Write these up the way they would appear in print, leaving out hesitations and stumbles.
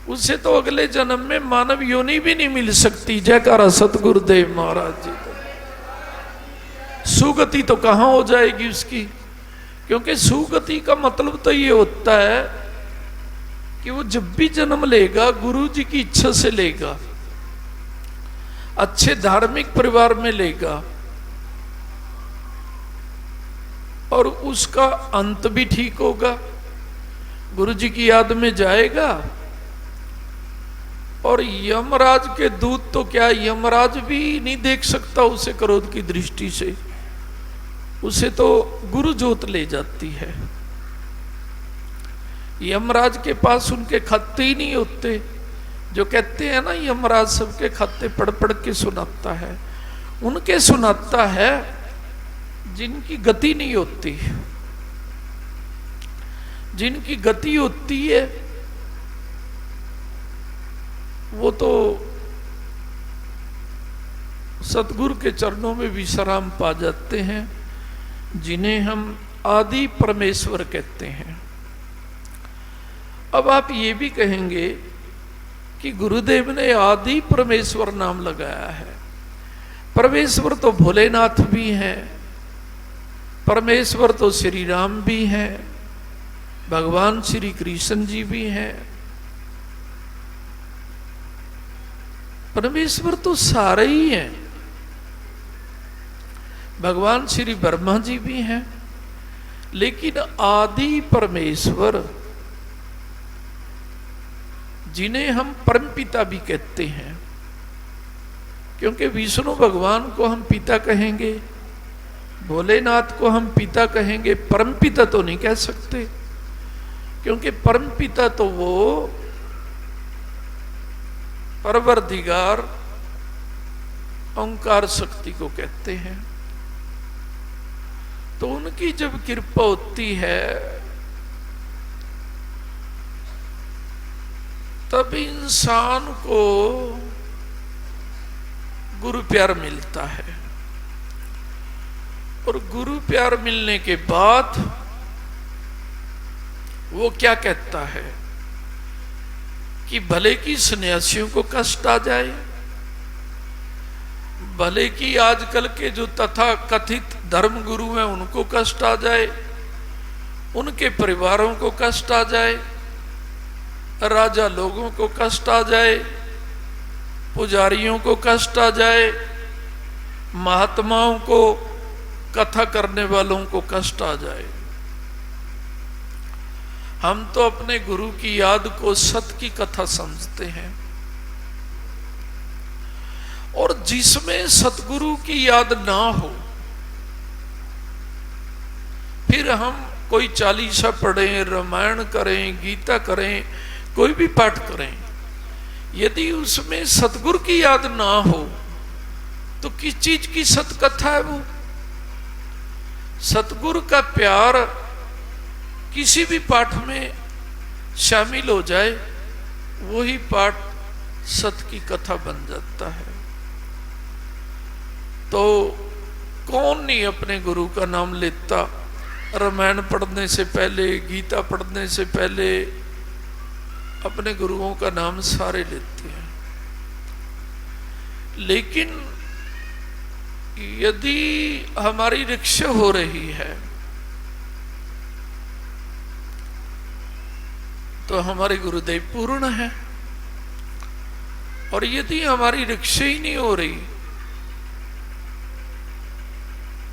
उसे तो अगले जन्म में मानव योनि भी नहीं मिल सकती। जयकारा सतगुरुदेव महाराज जी का। सुगति तो कहां हो जाएगी उसकी, क्योंकि सुगति का मतलब तो ये होता है कि वो जब भी जन्म लेगा गुरु जी की इच्छा से लेगा, अच्छे धार्मिक परिवार में लेगा, और उसका अंत भी ठीक होगा, गुरु जी की याद में जाएगा। और यमराज के दूत तो क्या, यमराज भी नहीं देख सकता उसे क्रोध की दृष्टि से, उसे तो गुरु ज्योत ले जाती है। यमराज के पास उनके खत्ते ही नहीं होते। जो कहते हैं ना यमराज सबके खत्ते पढ़ पढ़ के सुनाता है, उनके सुनाता है जिनकी गति नहीं होती। जिनकी गति होती है वो तो सतगुरु के चरणों में विश्राम पा जाते हैं, जिन्हें हम आदि परमेश्वर कहते हैं। अब आप ये भी कहेंगे कि गुरुदेव ने आदि परमेश्वर नाम लगाया है। परमेश्वर तो भोलेनाथ भी हैं, परमेश्वर तो श्री राम भी हैं, भगवान श्री कृष्ण जी भी हैं। परमेश्वर तो सारे ही हैं। भगवान श्री ब्रह्मा जी भी हैं, लेकिन आदि परमेश्वर जिन्हें हम परमपिता भी कहते हैं, क्योंकि विष्णु भगवान को हम पिता कहेंगे, भोलेनाथ को हम पिता कहेंगे, परमपिता तो नहीं कह सकते, क्योंकि परमपिता तो वो परवरदिगार ओंकार शक्ति को कहते हैं। तो उनकी जब कृपा होती है तब इंसान को गुरु प्यार मिलता है, और गुरु प्यार मिलने के बाद वो क्या कहता है कि भले की सन्यासियों को कष्ट आ जाए, भले की आजकल के जो तथा कथित धर्म गुरु हैं उनको कष्ट आ जाए, उनके परिवारों को कष्ट आ जाए, राजा लोगों को कष्ट आ जाए, पुजारियों को कष्ट आ जाए, महात्माओं को, कथा करने वालों को कष्ट आ जाए, हम तो अपने गुरु की याद को सत की कथा समझते हैं। और जिसमें सतगुरु की याद ना हो, फिर हम कोई चालीसा पढ़ें, रामायण करें, गीता करें, कोई भी पाठ करें, यदि उसमें सतगुरु की याद ना हो तो किस चीज की सतकथा है वो? सतगुरु का प्यार किसी भी पाठ में शामिल हो जाए, वही पाठ सत की कथा बन जाता है। तो कौन नहीं अपने गुरु का नाम लेता? रामायण पढ़ने से पहले, गीता पढ़ने से पहले अपने गुरुओं का नाम सारे लेते हैं। लेकिन यदि हमारी रिक्शा हो रही है तो हमारे गुरुदेव पूर्ण है, और यदि हमारी रिक्शा ही नहीं हो रही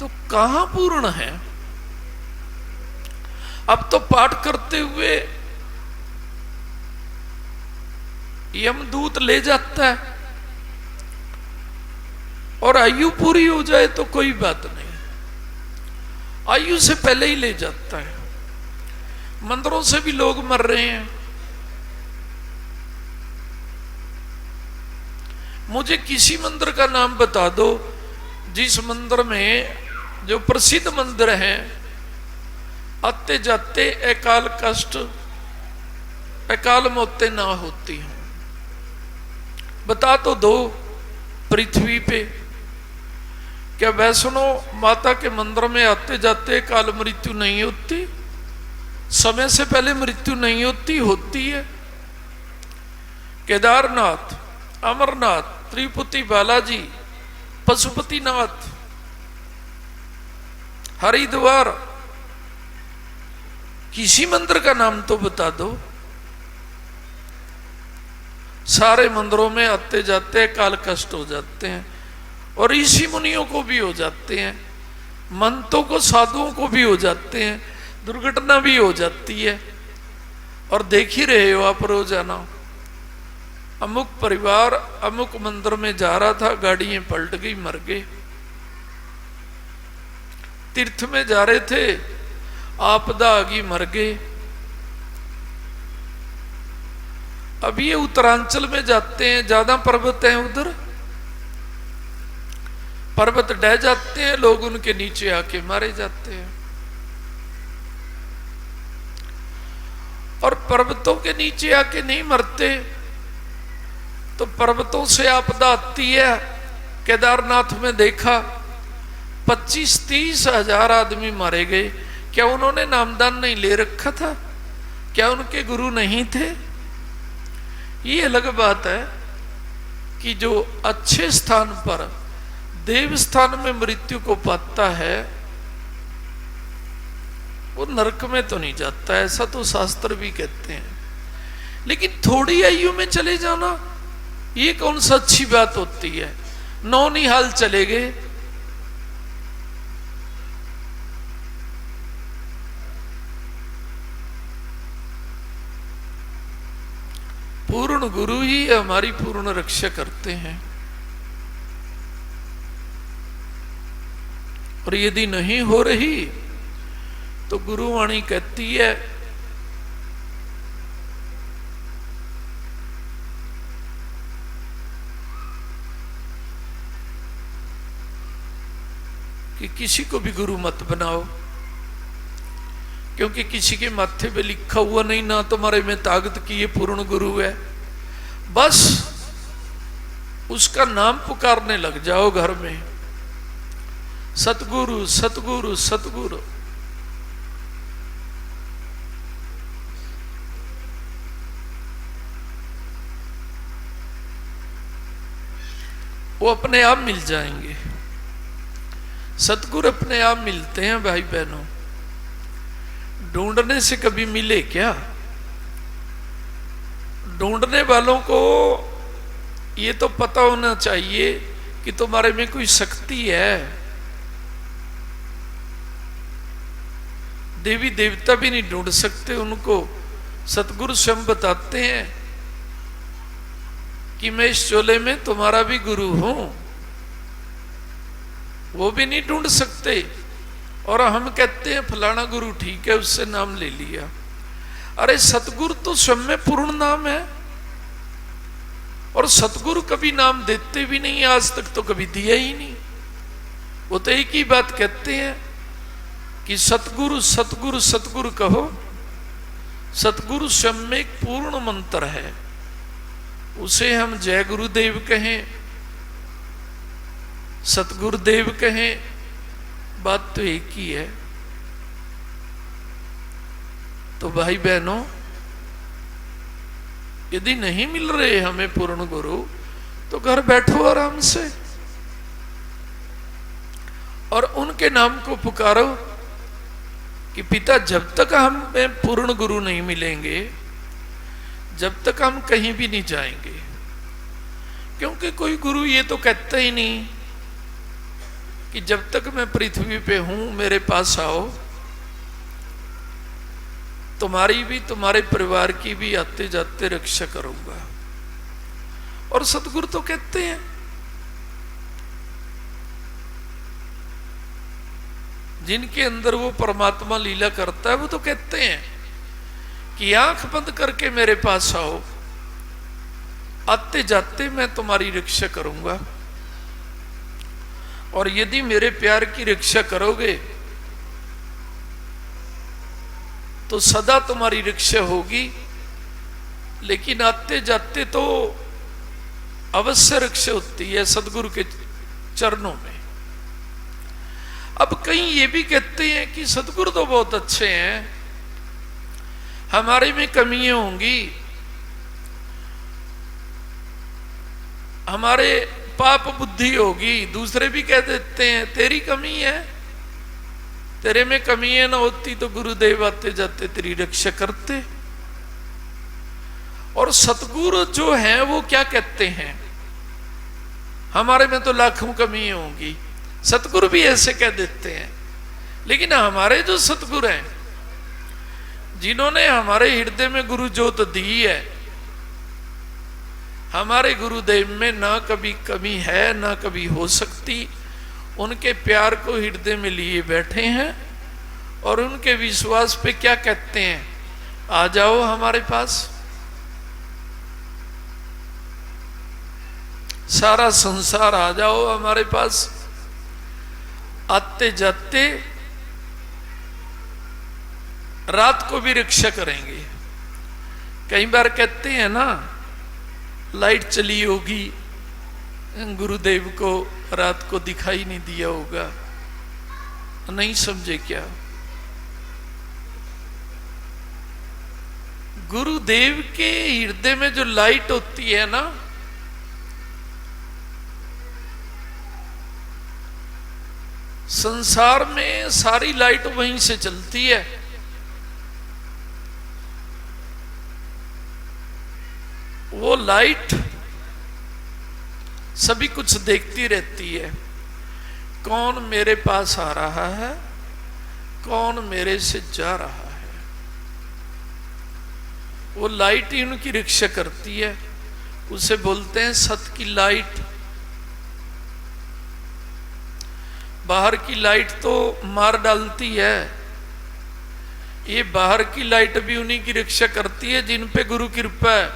तो कहां पूर्ण है? अब तो पाठ करते हुए यमदूत ले जाता है, और आयु पूरी हो जाए तो कोई बात नहीं, आयु से पहले ही ले जाता है। मंदिरों से भी लोग मर रहे हैं। मुझे किसी मंदिर का नाम बता दो जिस मंदिर में, जो प्रसिद्ध मंदिर हैं, आते जाते अकाल कष्ट, अकाल मौतें ना होती हों। बता तो दो पृथ्वी पे। क्या वैष्णो माता के मंदिर में आते जाते काल मृत्यु नहीं होती? समय से पहले मृत्यु नहीं होती? होती है। केदारनाथ, अमरनाथ, तिरुपति बालाजी, पशुपतिनाथ, हरिद्वार, किसी मंदिर का नाम तो बता दो। सारे मंदिरों में आते जाते काल कष्ट हो जाते हैं, और ऋषि मुनियों को भी हो जाते हैं, मंतों को, साधुओं को भी हो जाते हैं, दुर्घटना भी हो जाती है। और देख ही रहे हो आप रोजाना, अमुक परिवार अमुक मंदिर में जा रहा था, गाड़ियां पलट गई, मर गए। तीर्थ में जा रहे थे, आपदा आ गई, मर गए। अब ये उत्तरांचल में जाते हैं, ज्यादा पर्वत हैं उधर, पर्वत ढह जाते हैं, लोग उनके नीचे आके मारे जाते हैं। और पर्वतों के नीचे आके नहीं मरते तो पर्वतों से आपदा आती है। केदारनाथ में देखा 25-30 हजार आदमी मारे गए। क्या उन्होंने नामदान नहीं ले रखा था? क्या उनके गुरु नहीं थे? ये अलग बात है कि जो अच्छे स्थान पर, देव स्थान में मृत्यु को पाता है, वो नरक में तो नहीं जाता, ऐसा तो शास्त्र भी कहते हैं। लेकिन थोड़ी आयु में चले जाना, ये कौन सा अच्छी बात होती है? नौनिहाल चले गए, पूर्ण गुरु ही हमारी पूर्ण रक्षा करते हैं। और यदि नहीं हो रही तो गुरुवाणी कहती है कि किसी को भी गुरु मत बनाओ, क्योंकि किसी के माथे पे लिखा हुआ नहीं ना तुम्हारे में ताकत की ये पूर्ण गुरु है। बस उसका नाम पुकारने लग जाओ घर में, सतगुरु सतगुरु सतगुरु। वो अपने आप मिल जाएंगे। सतगुरु अपने आप मिलते हैं भाई बहनों, ढूंढने से कभी मिले क्या? ढूंढने वालों को ये तो पता होना चाहिए कि तुम्हारे में कोई शक्ति है। देवी देवता भी नहीं ढूंढ सकते उनको, सतगुरु स्वयं बताते हैं कि मैं इस चोले में तुम्हारा भी गुरु हूं। वो भी नहीं ढूंढ सकते, और हम कहते हैं फलाना गुरु ठीक है, उससे नाम ले लिया। अरे सतगुरु तो स्वयं में पूर्ण नाम है, और सतगुरु कभी नाम देते भी नहीं, आज तक तो कभी दिया ही नहीं। वो तो एक ही बात कहते हैं कि सतगुरु सतगुरु सतगुरु कहो। सतगुरु स्वयं में एक पूर्ण मंत्र है, उसे हम जय गुरुदेव कहें, सतगुरुदेव कहें, बात तो एक ही है। तो भाई बहनों, यदि नहीं मिल रहे हमें पूर्ण गुरु, तो घर बैठो आराम से और उनके नाम को पुकारो कि पिता, जब तक हमें पूर्ण गुरु नहीं मिलेंगे, जब तक हम कहीं भी नहीं जाएंगे। क्योंकि कोई गुरु ये तो कहता ही नहीं कि जब तक मैं पृथ्वी पे हूं मेरे पास आओ, तुम्हारी भी तुम्हारे परिवार की भी आते जाते रक्षा करूंगा। और सतगुरु तो कहते हैं, जिनके अंदर वो परमात्मा लीला करता है, वो तो कहते हैं कि आंख बंद करके मेरे पास आओ, आते जाते मैं तुम्हारी रक्षा करूंगा। और यदि मेरे प्यार की रक्षा करोगे तो सदा तुम्हारी रक्षा होगी, लेकिन आते जाते तो अवश्य रक्षा होती है सदगुरु के चरणों में। अब कहीं ये भी कहते हैं कि सदगुरु तो बहुत अच्छे हैं, हमारे में कमियां होंगी, हमारे पाप बुद्धि होगी, दूसरे भी कह देते हैं तेरी कमी है, तेरे में कमी है, ना होती तो गुरुदेव आते जाते तेरी रक्षा करते। और सतगुरु जो हैं वो क्या कहते हैं, हमारे में तो लाखों कमी होंगी, सतगुरु भी ऐसे कह देते हैं। लेकिन हमारे जो सतगुरु हैं, जिन्होंने हमारे हृदय में गुरु ज्योत दी है, हमारे गुरुदेव में ना कभी कमी है ना कभी हो सकती, उनके प्यार को हृदय में लिए बैठे हैं और उनके विश्वास पे क्या कहते हैं, आ जाओ हमारे पास। सारा संसार आ जाओ हमारे पास, आते जाते रात को भी रक्षा करेंगे। कई बार कहते हैं ना, लाइट चली होगी, गुरुदेव को रात को दिखाई नहीं दिया होगा, नहीं समझे क्या? गुरुदेव के हृदय में जो लाइट होती है ना, संसार में सारी लाइट वहीं से चलती है। वो लाइट सभी कुछ देखती रहती है, कौन मेरे पास आ रहा है, कौन मेरे से जा रहा है। वो लाइट ही उनकी रक्षा करती है, उसे बोलते हैं सत की लाइट। बाहर की लाइट तो मार डालती है, ये बाहर की लाइट भी उन्हीं की रक्षा करती है जिन पे गुरु कृपा है।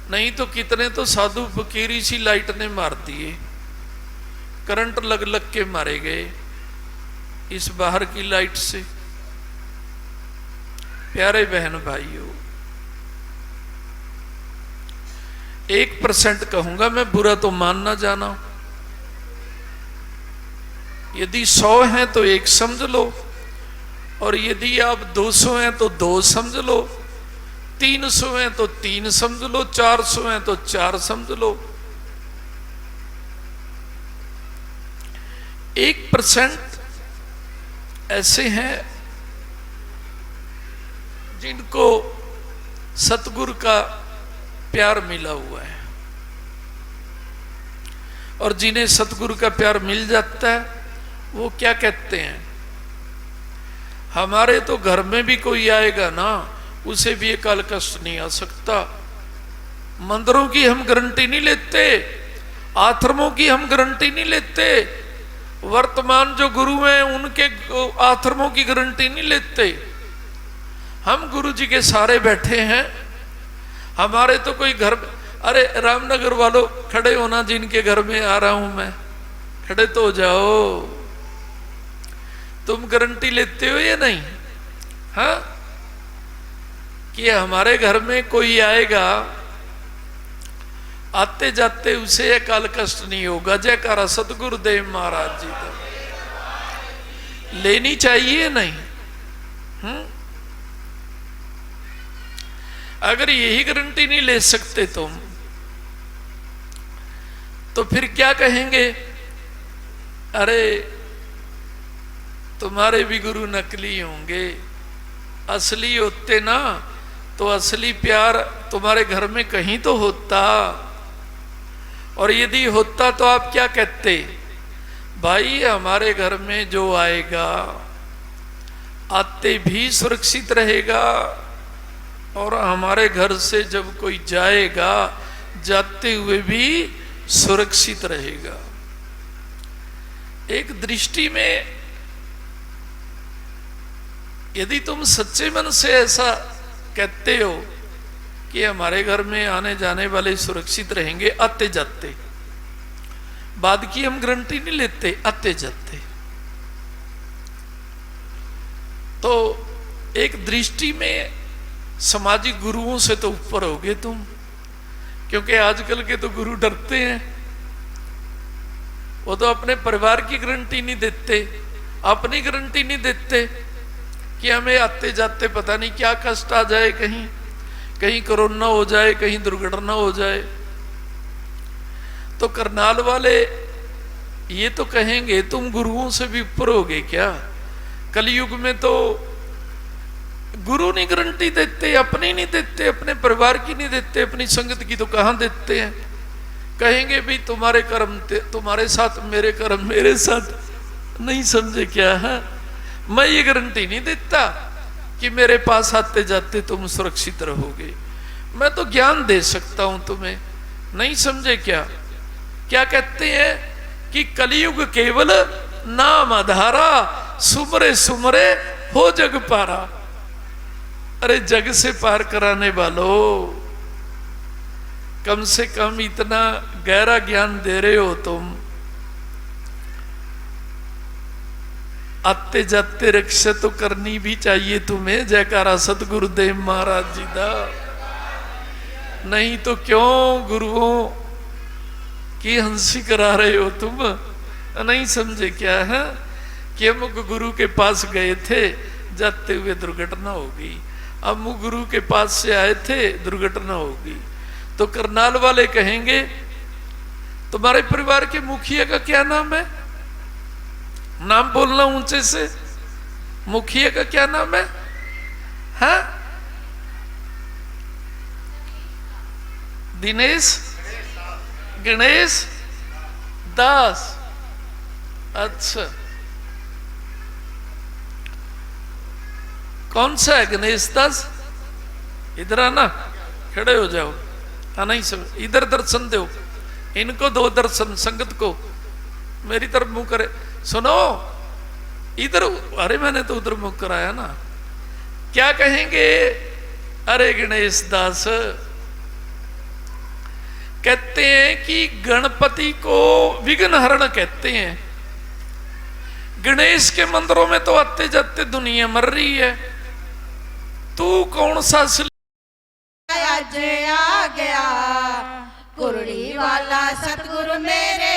नहीं तो कितने तो साधु फकीर इसी लाइट ने मार दिए, करंट लग लग के मारे गए इस बाहर की लाइट से। प्यारे बहन भाइयों, 1% कहूंगा मैं, बुरा तो मान ना जाना। यदि 100 हैं तो 1 समझ लो, और यदि आप 200 हैं तो 2 समझ लो, 300 हैं तो 3 समझ लो, 400 हैं तो 4 समझ लो। 1% ऐसे हैं जिनको सतगुरु का प्यार मिला हुआ है, और जिन्हें सतगुरु का प्यार मिल जाता है वो क्या कहते हैं, हमारे तो घर में भी कोई आएगा ना, उसे भी एक काल कष्ट नहीं आ सकता। मंदिरों की हम गारंटी नहीं लेते, आश्रमों की हम गारंटी नहीं लेते, वर्तमान जो गुरु हैं उनके आश्रमों की गारंटी नहीं लेते। हम गुरु जी के सारे बैठे हैं, हमारे तो कोई घर, अरे रामनगर वालों खड़े होना, जिनके घर में आ रहा हूं मैं, खड़े तो हो जाओ। तुम गारंटी लेते हो या नहीं? हाँ, कि हमारे घर में कोई आएगा, आते जाते उसे अकाल कष्ट नहीं होगा। जयकारा सतगुरुदेव महाराज जी का लेनी चाहिए नहीं? अगर यही गारंटी नहीं ले सकते तुम, तो फिर क्या कहेंगे, अरे तुम्हारे भी गुरु नकली होंगे, असली होते ना तो असली प्यार तुम्हारे घर में कहीं तो होता। और यदि होता तो आप क्या कहते, भाई हमारे घर में जो आएगा आते भी सुरक्षित रहेगा, और हमारे घर से जब कोई जाएगा जाते हुए भी सुरक्षित रहेगा। एक दृष्टि में यदि तुम सच्चे मन से ऐसा कहते हो कि हमारे घर में आने जाने वाले सुरक्षित रहेंगे आते जाते, बाद की हम गारंटी नहीं लेते, आते जाते, तो एक दृष्टि में सामाजिक गुरुओं से तो ऊपर होगे तुम। क्योंकि आजकल के तो गुरु डरते हैं, वो तो अपने परिवार की गारंटी नहीं देते, अपनी गारंटी नहीं देते कि हमें आते जाते पता नहीं क्या कष्ट आ जाए, कहीं कोरोना हो जाए, कहीं दुर्घटना हो जाए। तो करनाल वाले ये तो कहेंगे तुम गुरुओं से भी ऊपर हो गए क्या? कलयुग में तो गुरु नहीं गारंटी देते, अपनी नहीं देते, अपने परिवार की नहीं देते, अपनी संगत की तो कहां देते हैं। कहेंगे भी तुम्हारे कर्म तुम्हारे साथ, मेरे कर्म मेरे साथ। नहीं समझे क्या है? मैं ये गारंटी नहीं देता कि मेरे पास आते जाते तुम सुरक्षित रहोगे। मैं तो ज्ञान दे सकता हूं तुम्हें। नहीं समझे क्या? क्या कहते हैं कि कलयुग केवल नाम आधारा, सुमरे सुमरे हो जग पारा। अरे जग से पार कराने वालों, कम से कम इतना गहरा ज्ञान दे रहे हो तुम। आते जाते रक्षा तो करनी भी चाहिए तुम्हें। जयकारा सतगुरुदेव महाराज जी दा। नहीं तो क्यों गुरुओं की हंसी करा रहे हो तुम? नहीं समझे क्या है कि हम गुरु के पास गए थे, जाते हुए दुर्घटना हो गई। अब गुरु के पास से आए थे, दुर्घटना हो गई। तो करनाल वाले कहेंगे तुम्हारे परिवार के मुखिया का क्या नाम है? नाम बोलना ऊंचे से। मुखिया का क्या नाम है? हाँ? दिनेश गणेश दास। अच्छा, कौन सा है गणेश दास? इधर आना, खड़े हो जाओ। हाँ नहीं समझ, इधर दर्शन दो इनको, दो दर्शन संगत को। मेरी तरफ मुंह करे। सुनो इधर। अरे मैंने तो उधर मुंह कराया ना। क्या कहेंगे? अरे गणेश दास, कहते हैं कि गणपति को विघ्न हरण कहते हैं। गणेश के मंदिरों में तो आते जाते दुनिया मर रही है। तू कौन सा आज आ गया कुरड़ी वाला सतगुरु मेरे